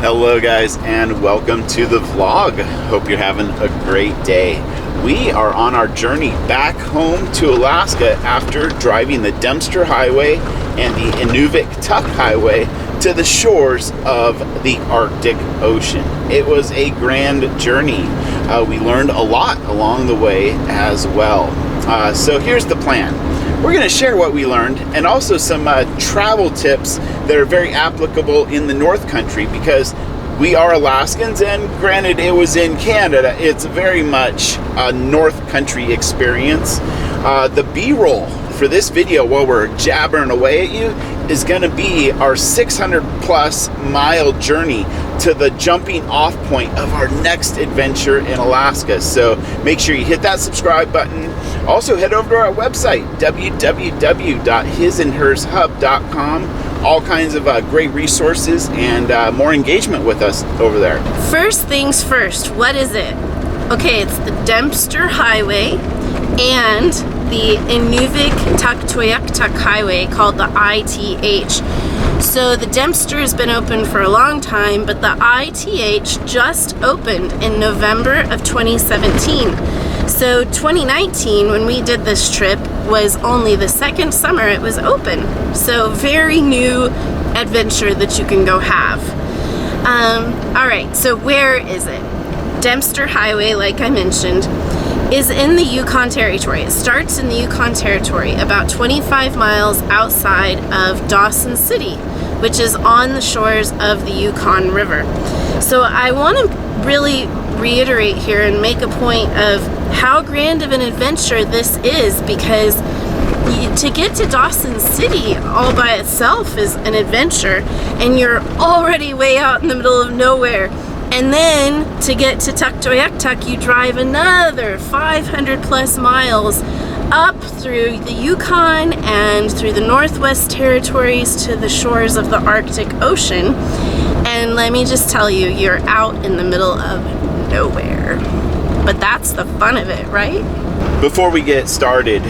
Hello guys, and welcome to the vlog. Hope you're having a great day. We are on our journey back home to Alaska after driving the Dempster Highway and the Inuvik and Tuktoyaktuk Highway to the shores of the Arctic Ocean. It was a grand journey. We learned a lot along the way as well. So here's the plan. We're going to share what we learned and also some travel tips that are very applicable in the North Country, because we are Alaskans, and granted it was in Canada, it's very much a North Country experience. The B-roll for this video while we're jabbering away at you is going to be our 600 plus mile journey to the jumping off point of our next adventure in Alaska. So make sure you hit that subscribe button. Also head over to our website, www.hisandhershub.com. All kinds of great resources and more engagement with us over there. First things first, what is it? Okay, it's the Dempster Highway and the Inuvik and Tuktoyaktuk Highway, called the ITH. So the Dempster has been open for a long time, but the ITH just opened in November of 2017. So 2019, when we did this trip, was only the second summer it was open. So very new adventure that you can go have. All right, so where is it? Dempster Highway, like I mentioned, is in the Yukon Territory. It starts in the Yukon Territory, about 25 miles outside of Dawson City, which is on the shores of the Yukon River. So I want to really reiterate here and make a point of how grand of an adventure this is, because to get to Dawson City all by itself is an adventure, and you're already way out in the middle of nowhere. And then to get to Tuktoyaktuk, you drive another 500 plus miles up through the Yukon and through the Northwest Territories to the shores of the Arctic Ocean. And let me just tell you, you're out in the middle of nowhere. But that's the fun of it, right? Before we get started,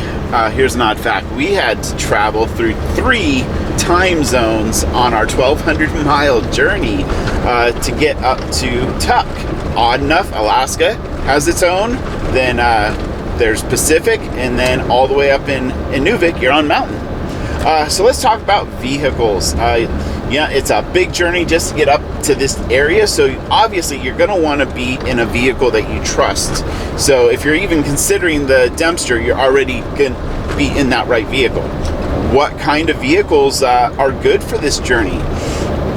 here's an odd fact. We had to travel through 3 time zones on our 1,200 mile journey to get up to Tuk. Odd enough, Alaska has its own, then there's Pacific, and then all the way up in Inuvik, you're on mountain. So let's talk about vehicles. Yeah, it's a big journey just to get up to this area, so obviously you're going to want to be in a vehicle that you trust. So if you're even considering the Dempster, you're already going to be in that right vehicle. What kind of vehicles are good for this journey?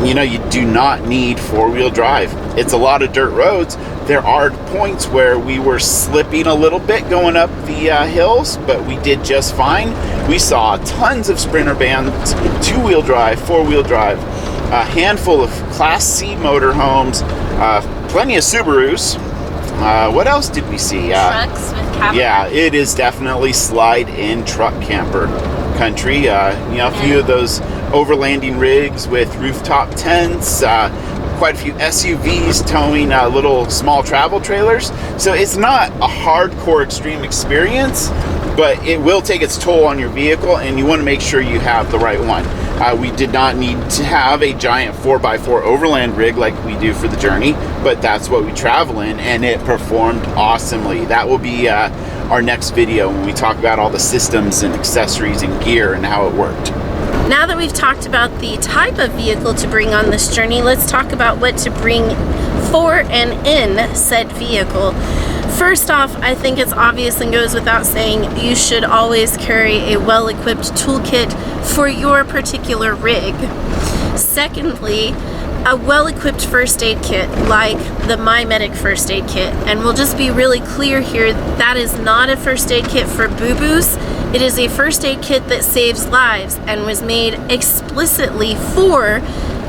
You know, you do not need 4-wheel drive. It's a lot of dirt roads. There are points where we were slipping a little bit going up the hills, but we did just fine. We saw tons of Sprinter vans, 2-wheel drive, 4-wheel drive, a handful of Class C motorhomes, plenty of Subarus. What else did we see? Trucks with cabin. Yeah, it is definitely slide-in truck camper country. You know, a few of those overlanding rigs with rooftop tents, quite a few SUVs towing little small travel trailers. So it's not a hardcore extreme experience, but it will take its toll on your vehicle, and you want to make sure you have the right one. We did not need to have a giant 4x4 overland rig like we do for the journey, but that's what we travel in, and it performed awesomely. That will be our next video when we talk about all the systems and accessories and gear and how it worked. Now that we've talked about the type of vehicle to bring on this journey, let's talk about what to bring for and in said vehicle. First off, I think it's obvious and goes without saying, you should always carry a well-equipped toolkit for your particular rig. Secondly, a well-equipped first aid kit like the MyMedic first aid kit. And we'll just be really clear here, that is not a first aid kit for boo-boos. It is a first aid kit that saves lives and was made explicitly for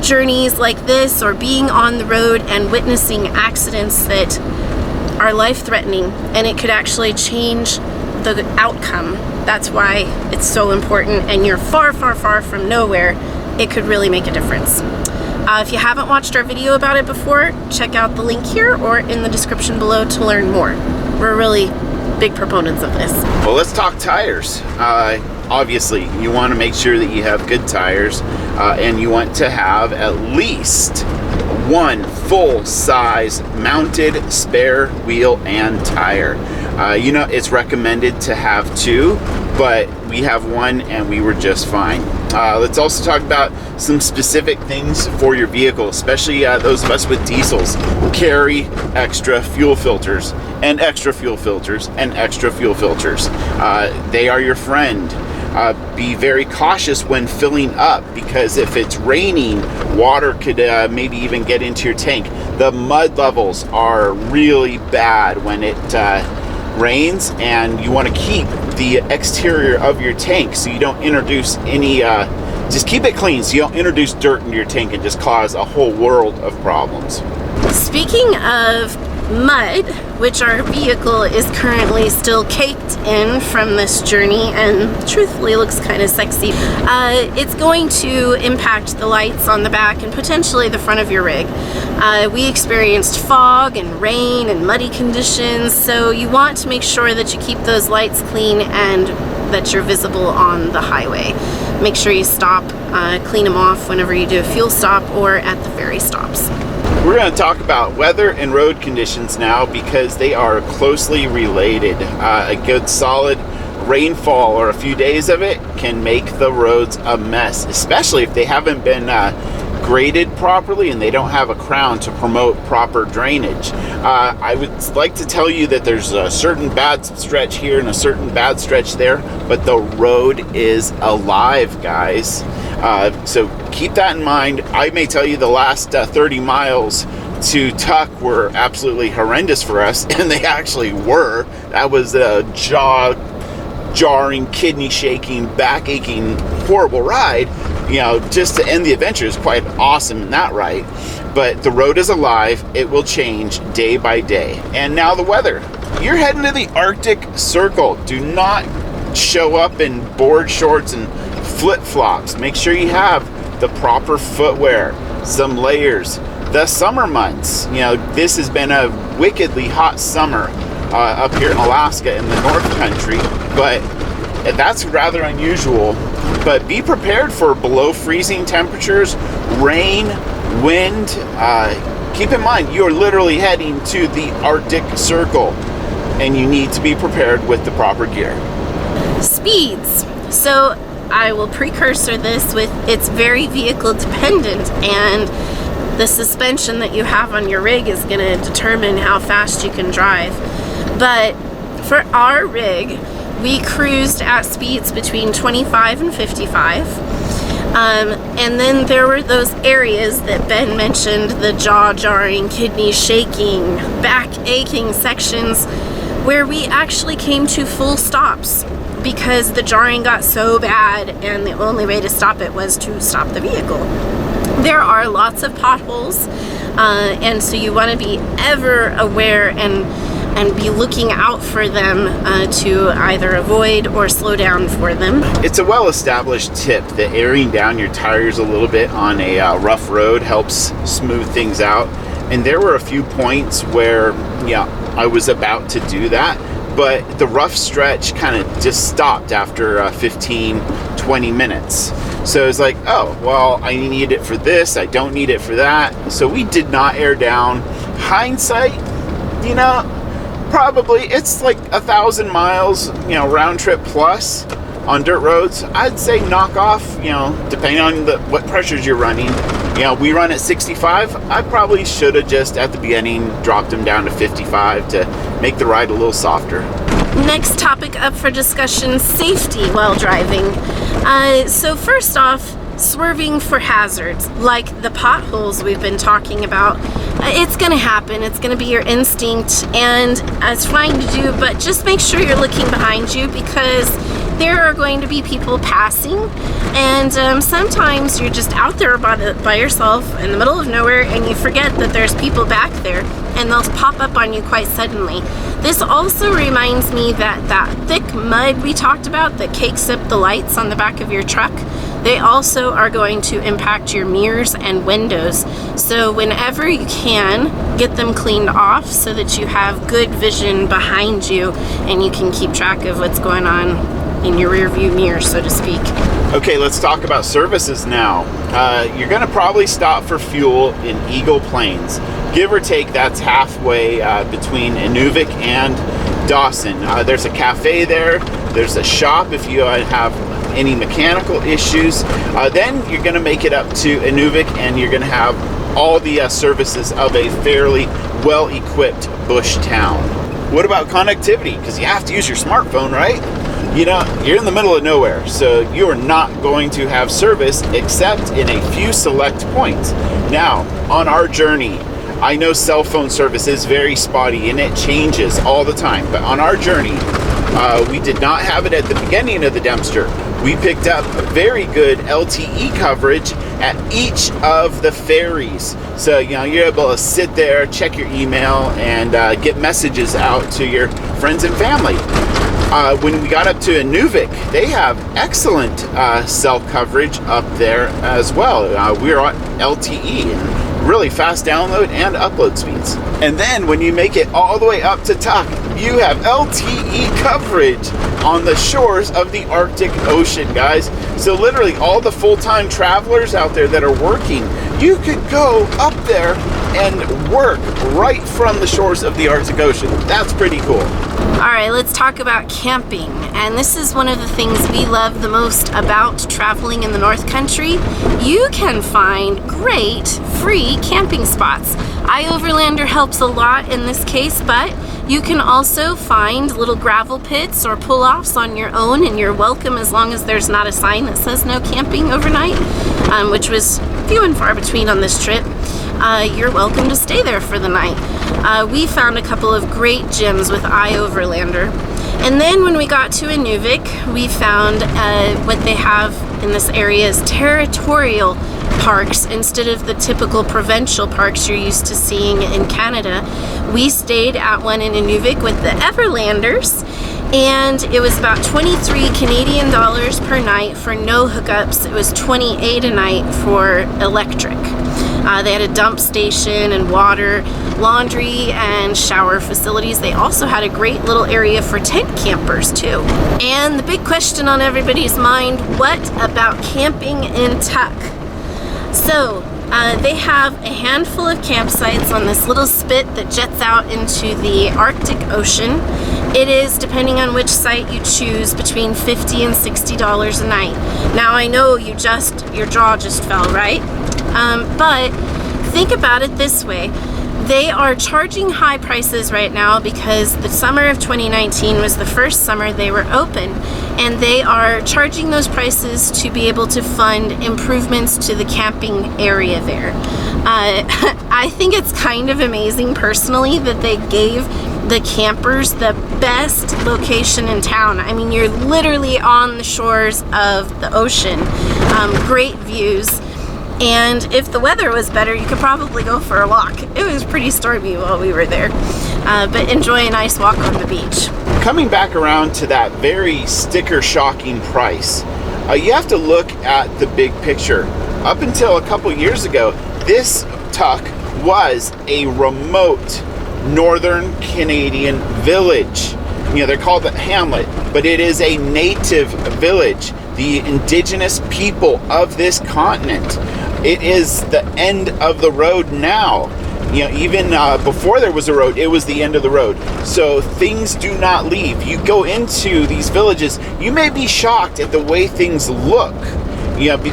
journeys like this, or being on the road and witnessing accidents that are life-threatening, and it could actually change the outcome. That's why it's so important, and you're far, far, far from nowhere. It could really make a difference. If you haven't watched our video about it before, check out the link here or in the description below to learn more. We're really big proponents of this. Well, let's talk tires. Obviously, you want to make sure that you have good tires, and you want to have at least one full-size mounted spare wheel and tire. You know, it's recommended to have two, but we have one and we were just fine. Let's also talk about some specific things for your vehicle, especially those of us with diesels. Carry extra fuel filters and extra fuel filters and extra fuel filters. They are your friend. Be very cautious when filling up, because if it's raining, water could maybe even get into your tank. The mud levels are really bad when it rains, and you want to keep the exterior of your tank so you don't introduce any just keep it clean so you don't introduce dirt into your tank and just cause a whole world of problems. Speaking of mud, which our vehicle is currently still caked in from this journey and truthfully looks kind of sexy, it's going to impact the lights on the back and potentially the front of your rig. We experienced fog and rain and muddy conditions, so you want to make sure that you keep those lights clean and that you're visible on the highway. Make sure you stop, clean them off whenever you do a fuel stop or at the ferry stops. We're going to talk about weather and road conditions now, because they are closely related. A good solid rainfall or a few days of it can make the roads a mess, especially if they haven't been graded properly and they don't have a crown to promote proper drainage. I would like to tell you that there's a certain bad stretch here and a certain bad stretch there, but the road is alive, guys. So keep that in mind. I may tell you the last 30 miles to Tuck were absolutely horrendous for us, and they actually were. That was a jaw-jarring, kidney-shaking, back-aching, horrible ride. You know, just to end the adventure is quite awesome in that right. But the road is alive. It will change day by day. And now the weather. You're heading to the Arctic Circle. Do not show up in board shorts and flip-flops. Make sure you have the proper footwear, some layers. The summer months, you know, this has been a wickedly hot summer up here in Alaska in the North Country, but that's rather unusual. But be prepared for below freezing temperatures, rain, wind. Keep in mind, you're literally heading to the Arctic Circle, and you need to be prepared with the proper gear. Speeds. So I will precursor this with it's very vehicle dependent, and the suspension that you have on your rig is going to determine how fast you can drive. But for our rig, we cruised at speeds between 25 and 55. And then there were those areas that Ben mentioned, the jaw-jarring, kidney-shaking, back-aching sections where we actually came to full stops because the jarring got so bad and the only way to stop it was to stop the vehicle. There are lots of potholes, and so you want to be ever aware and be looking out for them to either avoid or slow down for them. It's a well-established tip that airing down your tires a little bit on a rough road helps smooth things out. And there were a few points where, yeah, I was about to do that, but the rough stretch kind of just stopped after 15, 20 minutes. So it's like, oh, well, I need it for this, I don't need it for that. So we did not air down. Hindsight, you know, probably it's like 1,000 miles, you know, round trip plus on dirt roads. I'd say knock off, you know, depending on what pressures you're running. You know, we run at 65. I probably should have just at the beginning dropped them down to 55 to make the ride a little softer. Next topic up for discussion, safety while driving. So first off, swerving for hazards like the potholes we've been talking about. It's gonna happen. It's gonna be your instinct, and it's fine to do, but just make sure you're looking behind you, because there are going to be people passing, and sometimes you're just out there by yourself in the middle of nowhere and you forget that there's people back there, and they'll pop up on you quite suddenly. This also reminds me that thick mud we talked about that cakes up the lights on the back of your truck, they also are going to impact your mirrors and windows. So whenever you can, get them cleaned off so that you have good vision behind you and you can keep track of what's going on in your rear view mirror, so to speak. Okay, let's talk about services now. You're gonna probably stop for fuel in Eagle Plains. Give or take, that's halfway between Inuvik and Dawson. There's a cafe there. There's a shop if you have any mechanical issues. Then you're gonna make it up to Inuvik and you're gonna have all the services of a fairly well-equipped bush town. What about connectivity? Because you have to use your smartphone, right? You know, you're in the middle of nowhere, so you are not going to have service except in a few select points. Now, on our journey, I know cell phone service is very spotty and it changes all the time, but on our journey, we did not have it at the beginning of the Dempster. We picked up very good LTE coverage at each of the ferries. So, you know, you're able to sit there, check your email, and get messages out to your friends and family. When we got up to Inuvik, they have excellent cell coverage up there as well. We're on LTE and really fast download and upload speeds. And then when you make it all the way up to Tuk, you have LTE coverage on the shores of the Arctic Ocean, guys. So literally all the full-time travelers out there that are working, you could go up there and work right from the shores of the Arctic Ocean. That's pretty cool. All right, let's talk about camping. And this is one of the things we love the most about traveling in the North Country. You can find great free camping spots. iOverlander helps a lot in this case, but you can also find little gravel pits or pull-offs on your own, and you're welcome as long as there's not a sign that says no camping overnight, which was few and far between on this trip. You're welcome to stay there for the night. We found a couple of great gyms with iOverlander. And then when we got to Inuvik, we found what they have in this area is territorial parks instead of the typical provincial parks you're used to seeing in Canada. We stayed at one in Inuvik with the Everlanders, and it was about 23 Canadian dollars per night for no hookups. It was 28 a night for electric. They had a dump station and water, laundry, and shower facilities. They also had a great little area for tent campers too. And the big question on everybody's mind, what about camping in Tuk? So they have a handful of campsites on this little spit that jets out into the Arctic Ocean. It is, depending on which site you choose, between $50 and $60 a night. Now I know your jaw just fell, right? But think about it this way. They are charging high prices right now because the summer of 2019 was the first summer they were open, and they are charging those prices to be able to fund improvements to the camping area there. I think it's kind of amazing personally that they gave the campers the best location in town. I mean, you're literally on the shores of the ocean. Great views. And if the weather was better, you could probably go for a walk. It was pretty stormy while we were there, but enjoy a nice walk on the beach. Coming back around to that very sticker-shocking price, you have to look at the big picture. Up until a couple years ago, this Tuk was a remote northern Canadian village. You know, they're called a hamlet, but it is a native village. The indigenous people of this continent. It is the end of the road now. You know, even before there was a road, it was the end of the road. So things do not leave. You go into these villages, you may be shocked at the way things look. You know, you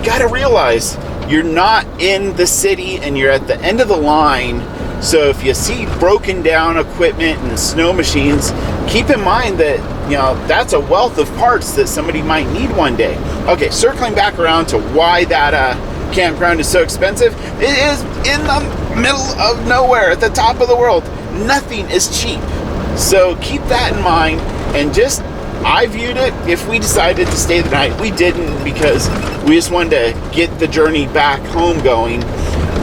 gotta realize you're not in the city and you're at the end of the line. So if you see broken down equipment and snow machines, keep in mind that, you know, that's a wealth of parts that somebody might need one day. Okay, circling back around to why that campground is so expensive. It is in the middle of nowhere at the top of the world. Nothing is cheap. So keep that in mind, and I viewed it, if we decided to stay the night, we didn't because we just wanted to get the journey back home going.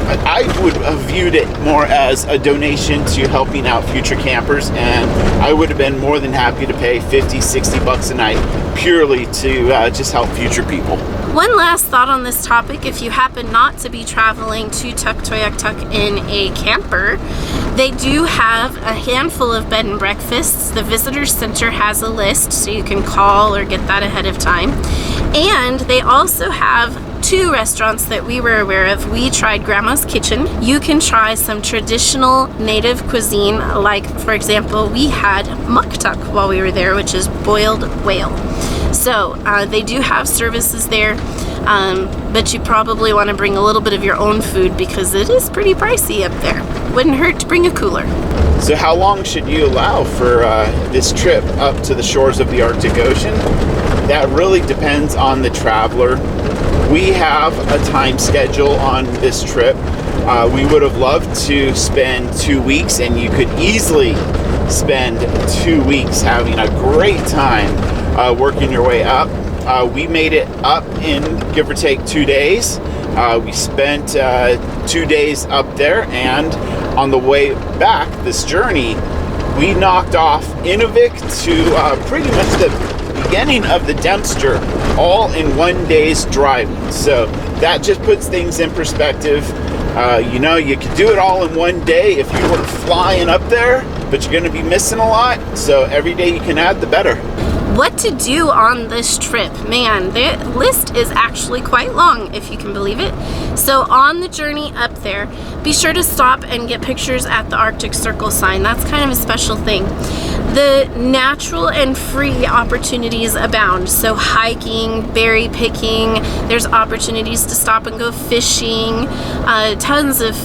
I would have viewed it more as a donation to helping out future campers, and I would have been more than happy to pay $50, $60 a night purely to just help future people. One last thought on this topic: if you happen not to be traveling to Tuktoyaktuk in a camper, they do have a handful of bed and breakfasts. The visitor center has a list, so you can call or get that ahead of time. And they also have 2 restaurants that we were aware of. We tried Grandma's Kitchen. You can try some traditional native cuisine, like, for example, we had muktuk while we were there, which is boiled whale. So they do have services there, but you probably want to bring a little bit of your own food because it is pretty pricey up there. Wouldn't hurt to bring a cooler. So how long should you allow for this trip up to the shores of the Arctic Ocean? That really depends on the traveler. We have a time schedule on this trip. We would have loved to spend 2 weeks, and you could easily spend 2 weeks having a great time working your way up. We made it up in give or take 2 days. We spent 2 days up there, and on the way back this journey, we knocked off Inuvik to pretty much the beginning of the Dempster, all in 1 day's driving. So that just puts things in perspective. You know, you could do it all in 1 day if you were flying up there, but you're going to be missing a lot. So every day you can add, the better. What to do on this trip? Man, the list is actually quite long, if you can believe it. So on the journey up there, be sure to stop and get pictures at the Arctic Circle sign. That's kind of a special thing. The natural and free opportunities abound. So hiking, berry picking, there's opportunities to stop and go fishing, tons of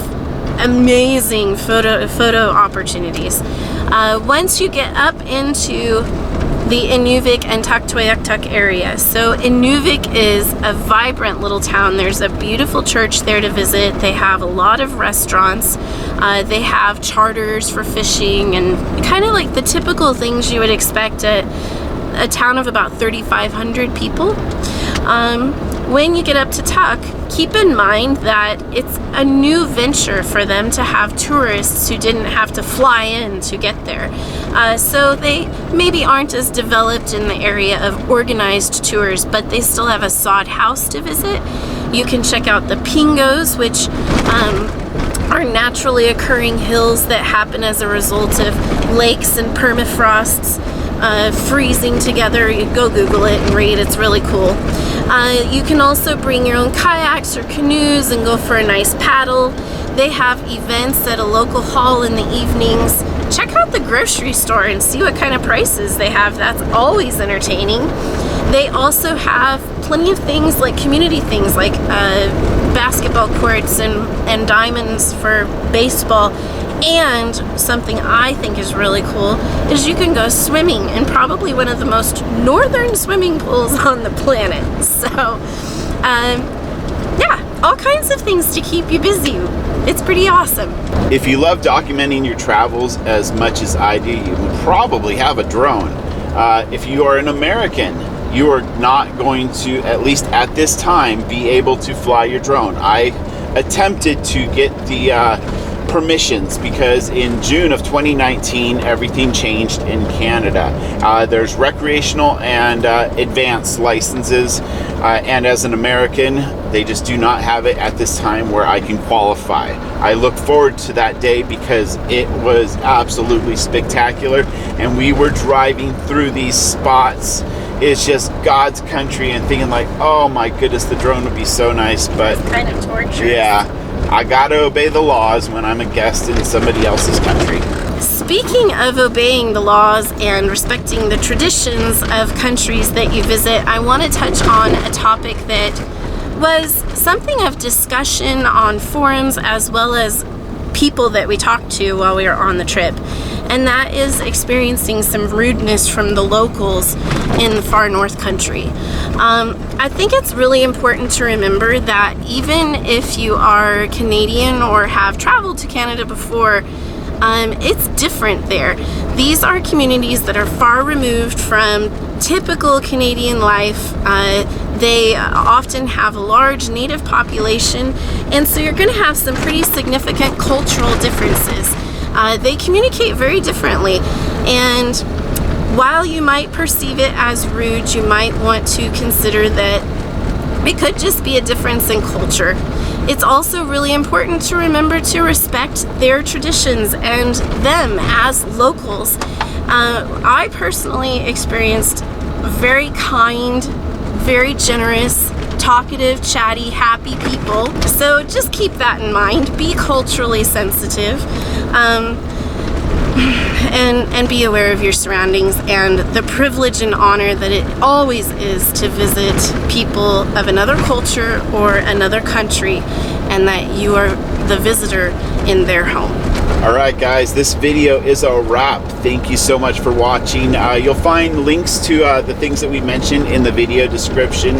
amazing photo opportunities. Once you get up into the Inuvik and Tuktoyaktuk area. So Inuvik is a vibrant little town. There's a beautiful church there to visit. They have a lot of restaurants. They have charters for fishing and kind of like the typical things you would expect at a town of about 3,500 people. When you get up to Tuk, keep in mind that it's a new venture for them to have tourists who didn't have to fly in to get there. So they maybe aren't as developed in the area of organized tours, but they still have a sod house to visit. You can check out the pingos, which are naturally occurring hills that happen as a result of lakes and permafrosts freezing together. You go Google it and read. It's really cool. You can also bring your own kayaks or canoes and go for a nice paddle. They have events at a local hall in the evenings. Check out the grocery store and see what kind of prices they have. That's always entertaining. They also have plenty of things like community things like basketball courts and diamonds for baseball. And something I think is really cool is you can go swimming in probably one of the most northern swimming pools on the planet. So, yeah, all kinds of things to keep you busy. It's pretty awesome. If you love documenting your travels as much as I do, you will probably have a drone. If you are an American, you are not going to, at least at this time, be able to fly your drone. I attempted to get the permissions because in June of 2019 everything changed in Canada. There's recreational and advanced licenses, and as an American they just do not have it at this time where I can qualify. I look forward to that day because it was absolutely spectacular, and we were driving through these spots. It's just God's country, and thinking like, oh my goodness, the drone would be so nice, but It's kind of torturous. yeah, I gotta obey the laws when I'm a guest in somebody else's country. Speaking of obeying the laws and respecting the traditions of countries that you visit, I want to touch on a topic that was something of discussion on forums as well as people that we talked to while we were on the trip. And that is experiencing some rudeness from the locals in the far north country. I think it's really important to remember that even if you are Canadian or have traveled to Canada before, it's different there. These are communities that are far removed from typical Canadian life. They often have a large native population, and so you're going to have some pretty significant cultural differences. They communicate very differently, and while you might perceive it as rude, you might want to consider that It could just be a difference in culture. It's also really important to remember to respect their traditions and them as locals. I personally experienced very kind, very generous, talkative, chatty, happy people. So just keep that in mind. Be culturally sensitive. And be aware of your surroundings and the privilege and honor that it always is to visit people of another culture or another country, and that you are the visitor in their home. All right, guys, this video is a wrap. Thank you so much for watching. You'll find links to the things that we mentioned in the video description.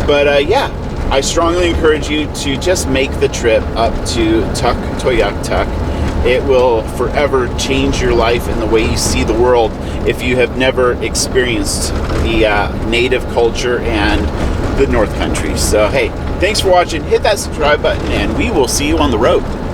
But yeah, I strongly encourage you to just make the trip up to Tuktoyaktuk. It will forever change your life and the way you see the world if you have never experienced the native culture and the North Country. So hey, thanks for watching. Hit that subscribe button and we will see you on the road.